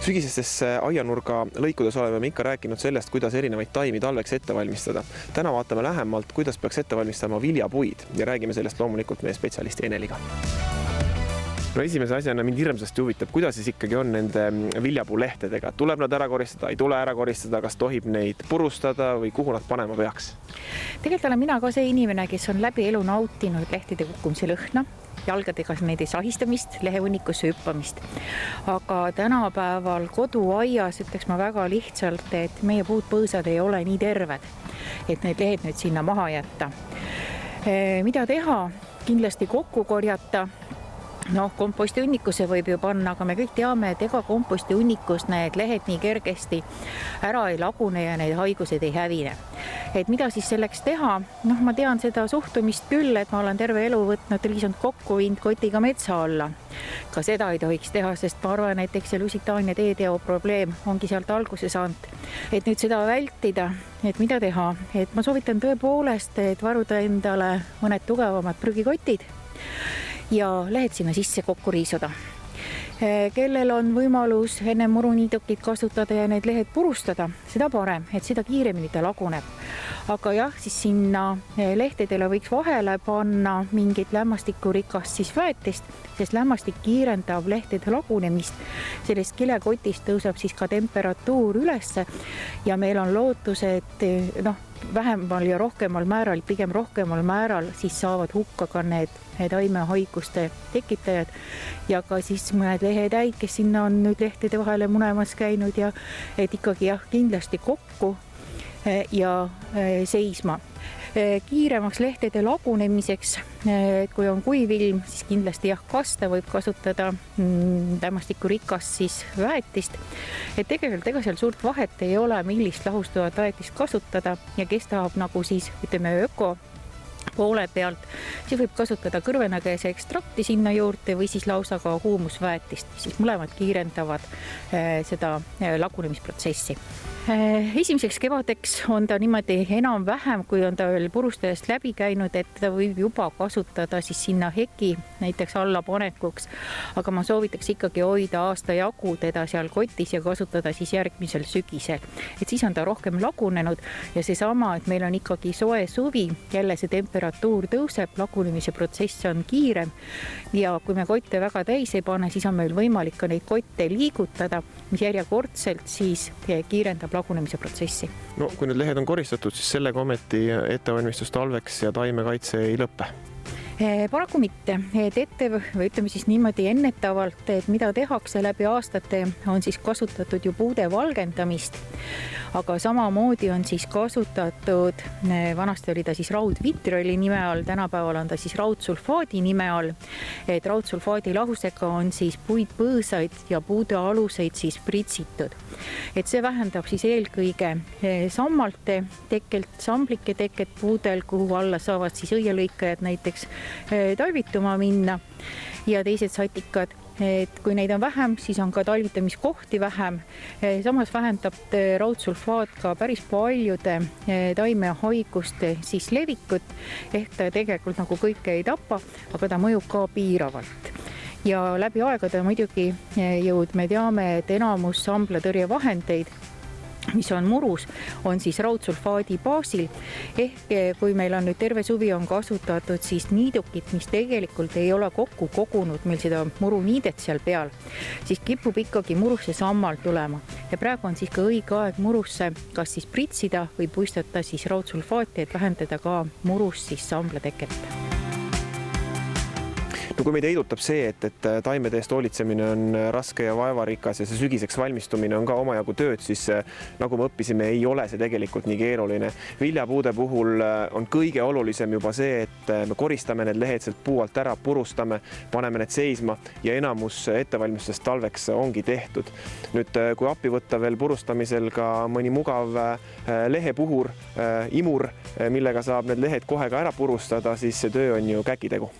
Sügisestes aianurga lõikudes oleme me ikka rääkinud sellest, kuidas erinevaid taimi talveks ette valmistada. Täna vaatame lähemalt, kuidas peaks ette valmistama viljapuid ja räägime sellest loomulikult meie spetsialisti Eneliga. No esimese asjana mind hirmsasti huvitab, kuidas siis ikkagi on nende viljapuulehtedega. Tuleb nad ära koristada, ei tule ära koristada, kas tohib neid purustada või kuhu nad panema peaks? Tegelikult olen mina ka see inimene, kes on läbi elu nautinud lehtede kukkumise lõhna, jalgadega nende sahistamist, leheunnikusse hüppamist. Aga tänapäeval koduaias ütleks ma väga lihtsalt, et meie puudpõõsad ei ole nii terved, et need lehed nüüd sinna maha jätta. Mida teha? Kindlasti kokku korjata. Komposti hunnikusse võib ju panna, aga me kõik teame, et ega komposti hunnikus need lehed nii kergesti ära ei lagune ja need haigused ei hävine. Et mida siis selleks teha? Ma tean seda suhtumist küll, et ma olen terve elu võtnud riisunud kokku vind kotiga metsa alla. Ka seda ei tohiks teha, sest ma arvan, et eks see Lusitaania teeteo probleem ongi sealt alguse saanud. Et nüüd seda vältida, et mida teha? Et ma soovitan tõepoolest, et varuda endale mõned tugevamad prügikotid ja lehed sinna sisse kokku riisuda. Kellel on võimalus enne muruniidukit kasutada ja need lehed purustada, seda parem, et seda kiiremini ta laguneb. Aga jah, siis sinna lehtedele võiks vahele panna mingit lämmastikurikast siis väetist, sest lämmastik kiirendab lehtede lagunemist. Sellest kilekotist tõuseb siis ka temperatuur ülesse ja meil on lootus, et vähemal ja rohkemal määral, pigem rohkemal määral, siis saavad hukka ka need taimehaiguste tekitajad ja ka siis mõned lehetäid, kes sinna on nüüd lehtede vahele munemas käinud ja et ikkagi kindlasti kokku ja seisma. Kiiremaks lehtede lagunemiseks, kui on kuiv ilm, siis kindlasti kaste võib kasutada lämmastikurikast siis väetist. Et tegelikult ega seal suurt vahet ei ole, millist lahustuvat väetist kasutada ja kes tahab nagu siis, ütleme, öko poole pealt, siis võib kasutada kõrvenakäese ekstrakti sinna juurde või siis lausa ka huumusväetist, siis mõlemad kiirendavad seda lagunemisprotsessi. Esimeseks kevadeks on ta niimoodi enam-vähem, kui on ta veel purustajast läbi käinud, et ta võib juba kasutada siis sinna heki näiteks alla panekuks, aga ma soovitaks ikkagi hoida aasta jagu teda seal kotis ja kasutada siis järgmisel sügisel. Et siis on ta rohkem lagunenud ja seesama, et meil on ikkagi soe suvi, jälle see temperatuur tõuseb, lagunemise protsess on kiirem ja kui me kotte väga täis ei pane, siis on meil võimalik ka neid kotte liigutada, mis järjekordselt siis kiirendab lagunemise protsessi. Kui need lehed on koristatud, siis sellega ometi ettevalmistus talveks ja taimekaitse ei lõppe? Paraku mitte, et ütleme siis niimoodi ennetavalt, et mida tehakse läbi aastate, on siis kasutatud ju puude valgendamist, aga samamoodi on siis kasutatud, vanasti oli ta siis raudvitrioli nime all, tänapäeval on ta siis raudsulfaadi nime all, et raudsulfaadi lahusega on siis puidpõõsaid ja puude aluseid siis pritsitud. Et see vähendab siis eelkõige sammalte tekelt, samblike teket puudel, kuhu alla saavad siis õielõikajad näiteks talvituma minna ja teised satikad. Et kui neid on vähem, siis on ka talvitamiskohti vähem. Samas vähendab raudsulfaat ka päris paljude taimehaiguste siis levikut, ehk ta tegelikult nagu kõike ei tapa, aga ta mõjub ka piiravalt. Ja läbi aegade muidugi me teame, et enamus samblatõrjevahendeid, mis on murus, on siis raudsulfaadi baasil. Ehk kui meil on nüüd terve suvi on kasutatud siis niidukit, mis tegelikult ei ole kokku kogunud meil seda muruniidet seal peal, siis kipub ikkagi murusse sammal tulema. Ja praegu on siis ka õige aeg murusse kas siis pritsida või puistata siis raudsulfaati, et vähendada ka murus siis samblateket. Kui meid heidutab see, et taimede eest hoolitsemine on raske ja vaevarikas ja see sügiseks valmistumine on ka omajagu tööd, siis nagu me õppisime, ei ole see tegelikult nii keeruline. Viljapuude puhul on kõige olulisem juba see, et me koristame need lehed sealt puu alt ära, purustame, paneme need seisma ja enamus ettevalmistust talveks ongi tehtud. Nüüd, kui appi võtta veel purustamisel ka mõni mugav lehepuhur, imur, millega saab need lehed kohe ka ära purustada, siis see töö on ju käkitegu.